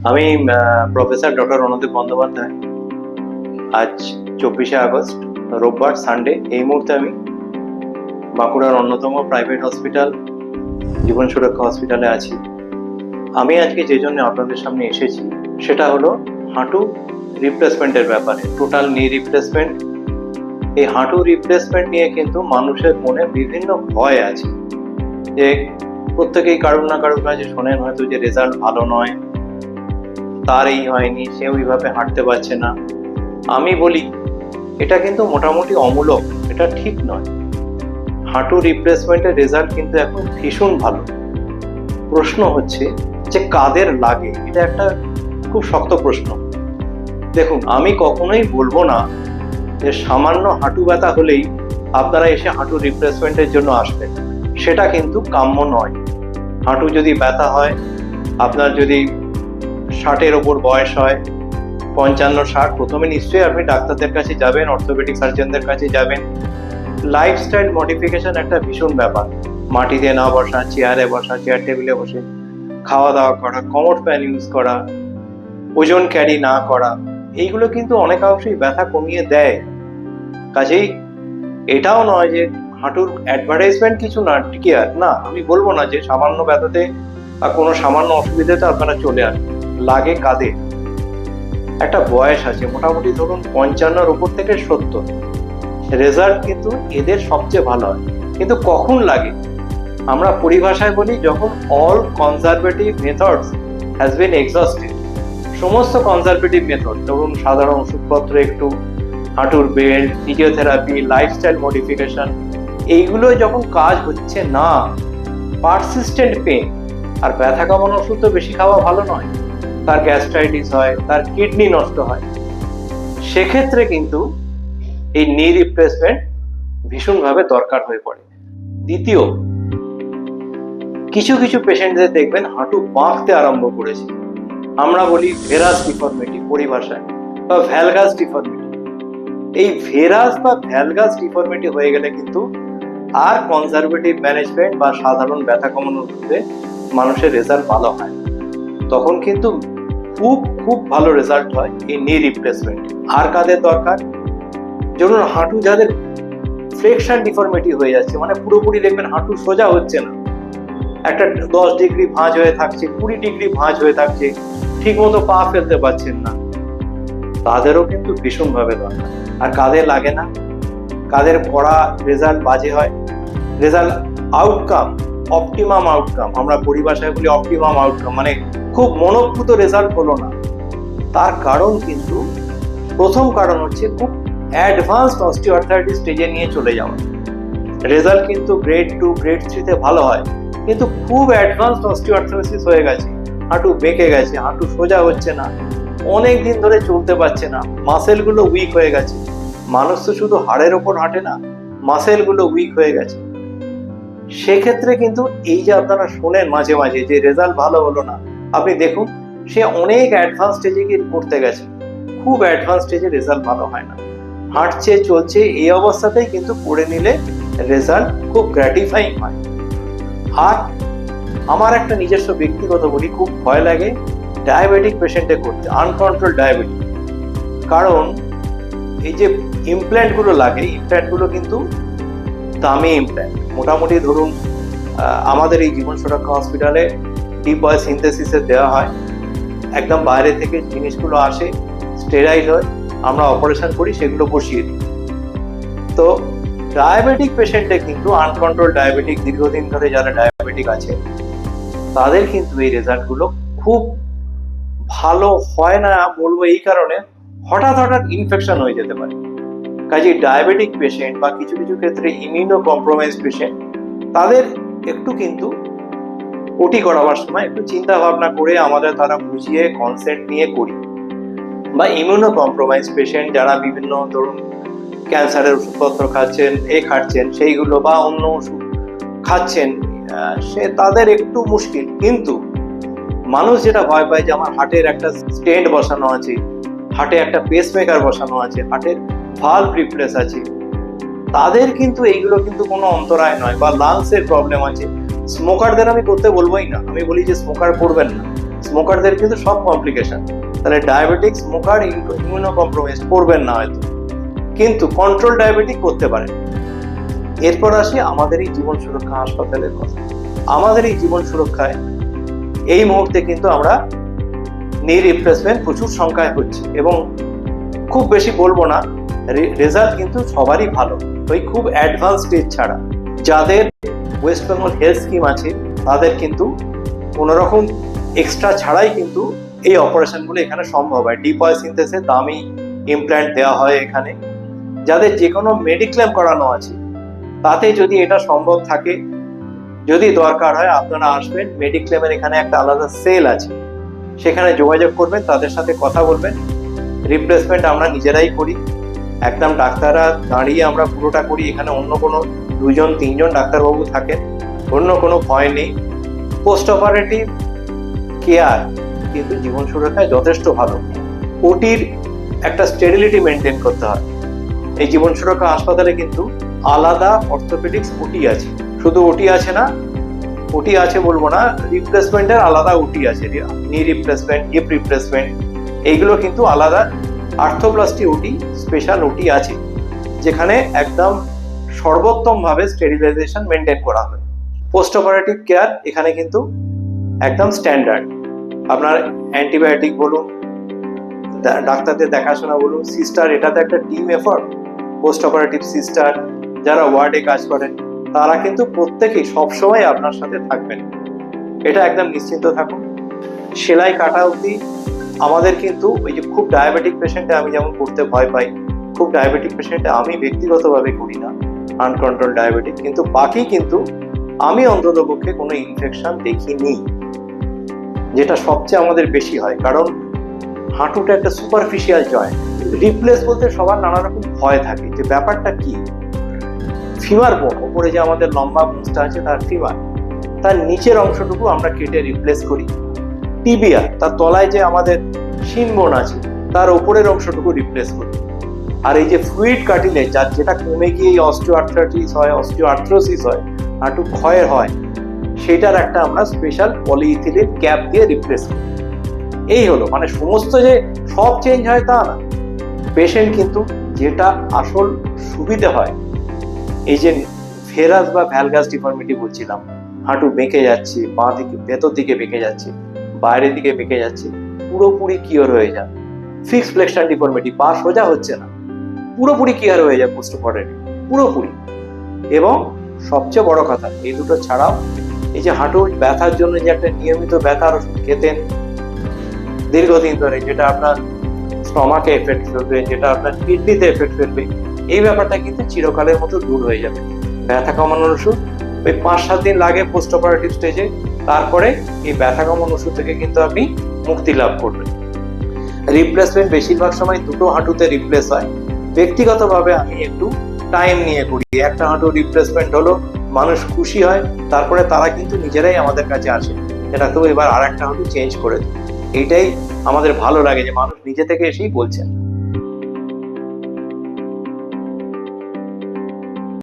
আমি professor doctor Randeep Bandyopadhyay. আজ 24শে August, রোববার, সানডে। এই মুহূর্তে আমি বাঁকুড়ার অন্যতম প্রাইভেট হসপিটাল জীবন সুরক্ষা হসপিটালে আছি। আমি আজকে যে জন্য আপনাদের সামনে এসেছি সেটা হলো হাঁটু রিপ্লেসমেন্টের ব্যাপারে, টোটাল নি রিপ্লেসমেন্ট। এই হাঁটু রিপ্লেসমেন্ট নিয়ে কিন্তু মানুষের মনে বিভিন্ন ভয় আছে, যে প্রত্যেকেই কারোর না কারোর কাছে শোনেন হয়তো যে রেজাল্ট ভালো নয়, তার এই হয়নি, সে ওইভাবে হাঁটতে পারছে না। আমি বলি এটা কিন্তু মোটামুটি অমূলক, এটা ঠিক নয়। হাঁটু রিপ্লেসমেন্টের রেজাল্ট কিন্তু এখন ভীষণ ভালো। প্রশ্ন হচ্ছে যে কাদের লাগে, এটা একটা খুব শক্ত প্রশ্ন। দেখুন, আমি কখনোই বলবো না যে সামান্য হাঁটু ব্যথা হলেই আপনারা এসে হাঁটু রিপ্লেসমেন্টের জন্য আসবেন, সেটা কিন্তু কাম্য নয়। হাঁটু যদি ব্যথা হয়, আপনার যদি 60-এর ওপর বয়স হয়, 55-60, প্রথমে নিশ্চয়ই আপনি ডাক্তারদের কাছে যাবেন, অর্থোপেডিক সার্জনদের কাছে যাবেন। লাইফস্টাইল মডিফিকেশন একটা ভীষণ ব্যাপার। মাটিতে না বসা, চেয়ারে বসা, চেয়ার টেবিলে বসে খাওয়া দাওয়া করা, কমোড ফ্যান ইউজ করা, ওজন ক্যারি না করা, এইগুলো কিন্তু অনেকাংশেই ব্যথা কমিয়ে দেয়। কাজেই এটাও নয় যে হাঁটুর অ্যাডভার্টাইজমেন্ট কিছু না, কেয়ার না। আমি বলবো না যে সামান্য ব্যথাতে বা কোনো সামান্য অসুবিধাতে আপনারা চলে আসবেন। লাগে কাদের? একটা বয়স আছে, মোটামুটি ধরুন 55-এর উপর থেকে 70, রেজাল্ট কিন্তু এদের সবচেয়ে ভালো হয়। কিন্তু কখন লাগে? আমরা পরিভাষায় বলি যখন all conservative methods has been exhausted. সমস্ত কনজারভেটিভ মেথড, ধরুন সাধারণ ওষুধপত্র, একটু হাঁটুর বেল্ট, ফিজিওথেরাপি, লাইফস্টাইল মডিফিকেশন, এইগুলো যখন কাজ হচ্ছে না, পারসিস্টেন্ট পেন, আর ব্যথা কমানোর ওষুধ তো বেশি খাওয়া ভালো নয়, তার গ্যাস্ট্রাইটিস হয়, তার কিডনি নষ্ট হয়, সেক্ষেত্রে কিন্তু এই নি রিপ্লেসমেন্ট ভীষণভাবে দরকার হয়ে পড়ে। দ্বিতীয়, কিছু কিছু পেশেন্টদের দেখবেন হাঁটু বাঁকতে আরম্ভ করেছে। আমরা বলি ভেরাস ডিফর্মিটি পরিভাষায়, বা ভ্যালগাস ডিফর্মিটি। এই ভেরাস বা ভ্যালগাস ডিফর্মিটি হয়ে গেলে কিন্তু আর কনজারভেটিভ ম্যানেজমেন্ট বা সাধারণ ব্যথা কমানোর ওষুধে মানুষের রেজাল্ট ভালো হয়। তখন কিন্তু খুব খুব ভালো রেজাল্ট হয় এই নি রিপ্লেসমেন্ট। আর কাদের দরকার? ধরুন হাঁটু যাদের ফ্লেকশন ডিফর্মিটি হয়ে যাচ্ছে, মানে পুরোপুরি দেখবেন হাঁটু সোজা হচ্ছে না, একটা 10 ডিগ্রি ভাঁজ হয়ে থাকছে, 20 ডিগ্রি ভাঁজ হয়ে থাকছে, ঠিক মতো পা ফেলতে পারছেন না, তাদেরও কিন্তু ভীষণভাবে দরকার। আর কাদের লাগে না? কাদের পড়া রেজাল্ট বাজে হয়, রেজাল্ট আউটকাম, অপটিমাম আউটকাম, আমরা পরিভাষায় বলি অপটিমাম আউটকাম, মানে খুব মনোভূত রেজাল্ট হলো না। তার কারণ কিন্তু, প্রথম কারণ হচ্ছে খুব অ্যাডভান্সড অস্টিওআর্থ্রাইটিস স্টেজে নিয়ে চলে যাওয়া। রেজাল্ট কিন্তু গ্রেড 2, গ্রেড 3-তে ভালো হয়, কিন্তু খুব অ্যাডভান্সড অস্টিওআর্থ্রাইটিস হয়ে গেছে, হাঁটু বেঁকে গেছে, হাঁটু সোজা হচ্ছে না, অনেক দিন ধরে চলতে পারছে না, মাসেলগুলো উইক হয়ে গেছে। মানুষ তো শুধু হাড়ের ওপর হাঁটে না, মাসেলগুলো উইক হয়ে গেছে। সেক্ষেত্রে কিন্তু এই যে আপনারা শোনেন মাঝে মাঝে যে রেজাল্ট ভালো হলো না, আপনি দেখুন সে অনেক অ্যাডভান্স স্টেজে গিয়ে করতে গেছে, খুব অ্যাডভান্স স্টেজে রেজাল্ট ভালো হয় না। হাঁটছে, চলছে, এই অবস্থাতেই কিন্তু করে নিলে রেজাল্ট খুব গ্র্যাটিফাইং হয়। আর আমার একটা নিজস্ব ব্যক্তিগত বলি, খুব ভয় লাগে ডায়াবেটিক পেশেন্টে করতে, আনকন্ট্রোল ডায়াবেটিক। কারণ এই যে ইমপ্ল্যান্টগুলো লাগে, ইমপ্ল্যান্টগুলো কিন্তু দামি ইমপ্ল্যান্ট। মোটামুটি ধরুন আমাদের এই জীবন সুরক্ষা হসপিটালে ডিপ বয়েল সিনথেসিসে দেওয়া হয়, একদম বাইরে থেকে জিনিসগুলো আসে, স্টেরাইল হয়, আমরা অপারেশন করি, সেগুলো বসিয়ে দিই। তো ডায়াবেটিক পেশেন্টে কিন্তু, আনকন্ট্রোল ডায়াবেটিক, দীর্ঘদিন ধরে যারা ডায়াবেটিক আছে, তাদের কিন্তু এই রেজাল্টগুলো খুব ভালো হয় না। বলবো এই কারণে, হঠাৎ হঠাৎ ইনফেকশন হয়ে যেতে পারে। কাজে ডায়াবেটিক পেশেন্ট বা কিছু কিছু ক্ষেত্রে ইমিউনো কম্প্রোমাইজ পেশেন্ট, তাদের একটু কিন্তু ওটি করাবার সময় একটু চিন্তা ভাবনা করে আমাদের তারা বুঝিয়ে কনসেন্ট নিয়ে করি। বা ইমিউনো কম্প্রোমাইজ পেশেন্ট যারা বিভিন্ন ধরুন ক্যান্সারের ওষুধপত্র খাচ্ছেন, খাচ্ছেন সেইগুলো, বা অন্য ওষুধ খাচ্ছেন, সে তাদের একটু মুশকিল। কিন্তু মানুষ যেটা ভয় পায় যে আমার হার্টের একটা স্টেন্ট বসানো আছে, হার্টে একটা পেসমেকার বসানো আছে, হার্টের ভালভ রিপ্লেস আছে, তাদের কিন্তু এইগুলো কিন্তু কোনো অন্তরায় নয়। বা লাংসের প্রবলেম আছে, স্মোকারদের আমি করতে বলবোই না, আমি বলি যে স্মোকার করবেন না। স্মোকারদের কিন্তু সব কমপ্লিকেশন। তাহলে ডায়াবেটিক স্মোকার ইমিউনো কম্প্রোমাইজ করবেন না হয়তো, কিন্তু কন্ট্রোল ডায়াবেটিক করতে পারেন। এরপর আসি আমাদের এই জীবন সুরক্ষা হাসপাতালের কথা। আমাদের এই জীবন সুরক্ষায় এই মুহূর্তে কিন্তু আমরা নি রিপ্লেসমেন্ট প্রচুর সংখ্যায় হচ্ছে, এবং খুব বেশি বলবো না, রেজাল্ট কিন্তু সবারই ভালো, ওই খুব অ্যাডভান্স স্টেজ ছাড়া। যাদের ওয়েস্ট বেঙ্গল হেলথ স্কিম আছে তাদের কিন্তু কোনো রকম এক্সট্রা ছাড়াই কিন্তু এই অপারেশনগুলো এখানে সম্ভব হয়। ডিপ অয়েল সিনথেসিসে দামি ইমপ্ল্যান্ট দেওয়া হয় এখানে। যাদের যে কোনো মেডিক্লেম করানো আছে তাতে যদি এটা সম্ভব থাকে, যদি দরকার হয় আপনারা আসবেন, মেডিক্লেমের এখানে একটা আলাদা সেল আছে, সেখানে যোগাযোগ করবেন, তাদের সাথে কথা বলবেন। রিপ্লেসমেন্ট আমরা নিজেরাই করি, একদম ডাক্তাররা দাঁড়িয়ে আমরা পুরোটা করি। এখানে অন্য কোনো 2-3জন ডাক্তারবাবু থাকেন, অন্য কোনো ভয় নেই। পোস্ট অপারেটিভ কেয়ার কিন্তু জীবন সুরক্ষায় যথেষ্ট ভালো। ওটির একটা স্টেরিলিটি মেনটেন করতে হয়। এই জীবন সুরক্ষা হাসপাতালে কিন্তু আলাদা অর্থোপেডিক্স ওটি আছে। শুধু ওটি আছে না, ওটি আছে বলবো না, রিপ্লেসমেন্টের আলাদা ওটি আছে, নি রিপ্লেসমেন্ট, হিপ রিপ্লেসমেন্ট, এইগুলো কিন্তু আলাদা। আর্থোপ্লাস্টি ওটি, স্পেশাল ওটি আছে, যেখানে একদম সর্বোত্তম ভাবে স্টেরিলাইজেশন মেনটেন করা হয়। পোস্ট অপারেটিভ কেয়ার এখানে কিন্তু একদম স্ট্যান্ডার্ড। আপনার অ্যান্টিবায়োটিক বলুন, ডাক্তারদের দেখাশোনা বলুন, সিস্টার, এটাতে একটা team effort. Post operative sister যারা ওয়ার্ডে কাজ করেন তারা কিন্তু প্রত্যেকেই সবসময় আপনার সাথে থাকবেন, এটা একদম নিশ্চিন্ত থাকুন। সেলাই কাটা অবধি আমাদের কিন্তু ওই যে খুব ডায়াবেটিক পেশেন্টে আমি যেমন করতে ভয় পাই, খুব ডায়াবেটিক পেশেন্টে আমি ব্যক্তিগতভাবে করি না, আনকন্ট্রোল ডায়াবেটিক, কিন্তু বাকি কিন্তু আমি অন্ততপক্ষে কোনো ইনফেকশন দেখিনি, যেটা সবচেয়ে আমাদের বেশি হয়। কারণ হাঁটুটা একটা সুপারফিশিয়াল জয়েন্ট। রিপ্লেস বলতে সবার নানা রকম ভয় থাকে, যে ব্যাপারটা কি। ফিমার বোন, ওপরে যে আমাদের লম্বা বোনটা আছে তার ফিমার, তার নিচের অংশটুকু আমরা কেটে রিপ্লেস করি। টিবিয়া, তার তলায় যে আমাদের শিন বোন আছে তার উপরের অংশটুকু রিপ্লেস করি। আর এই যে ফ্লুইড কার্টিলেজ, যার যেটা কমে গিয়ে অস্টিওআর্থ্রাইটিস হয়, অস্টিওআর্থ্রোসিস হয়, হাঁটু ক্ষয় হয়, সেটার একটা আমরা স্পেশাল পলিইথিলিন ক্যাপ দিয়ে রিপ্লেস করি। এই হলো, মানে সমস্ত যে সব চেঞ্জ হয় তা না। পেশেন্ট কিন্তু যেটা আসল সুবিধা হয়, এই যে ভেরাস বা ভ্যালগাস ডিফর্মিটি বলছিলাম, হাঁটু বেঁকে যাচ্ছে, বাঁ দিকে ভেতর দিকে বেঁকে যাচ্ছে, বাইরের দিকে বেঁকে যাচ্ছে, পুরোপুরি কিওর হয়ে যায়। ফিক্সড ফ্লেক্সন ডিফর্মিটি, পা সোজা হচ্ছে না, পুরোপুরি কিওর হয়ে যায় পোস্ট অপারেটিভ, পুরোপুরি। এবং সবচেয়ে বড় কথা, এই দুটো ছাড়াও এই যে হাঁটুর ব্যথার জন্য যে একটা নিয়মিত ব্যথার ওষুধ খেতেন দীর্ঘদিন ধরে, যেটা আপনার স্টমাকে এফেক্ট ফেলবে, যেটা আপনার কিডনিতে এফেক্ট ফেলবে, এই ব্যাপারটা কিন্তু চিরকালের মতো দূর হয়ে যাবে। ব্যথা কমানোর ওষুধ ওই 5-7 দিন লাগে পোস্ট অপারেটিভ স্টেজে, তারপরে এই ব্যথা কমানোর ওষুধ থেকে কিন্তু আপনি মুক্তি লাভ করবেন। রিপ্লেসমেন্ট বেশিরভাগ সময় দুটো হাঁটুতে রিপ্লেস হয়। ব্যক্তিগতভাবে আমি একটু টাইম নিয়ে করি, একটা হাঁটু রিপ্লেসমেন্ট হলো, মানুষ খুশি হয়, তারপরে তারা কিন্তু নিজেরাই আমাদের কাছে আসে, এটা তো এবার আর একটা হাঁটু চেঞ্জ করে দিই। এইটাই আমাদের ভালো লাগে, যে মানুষ নিজে থেকে এসেই বলছেন।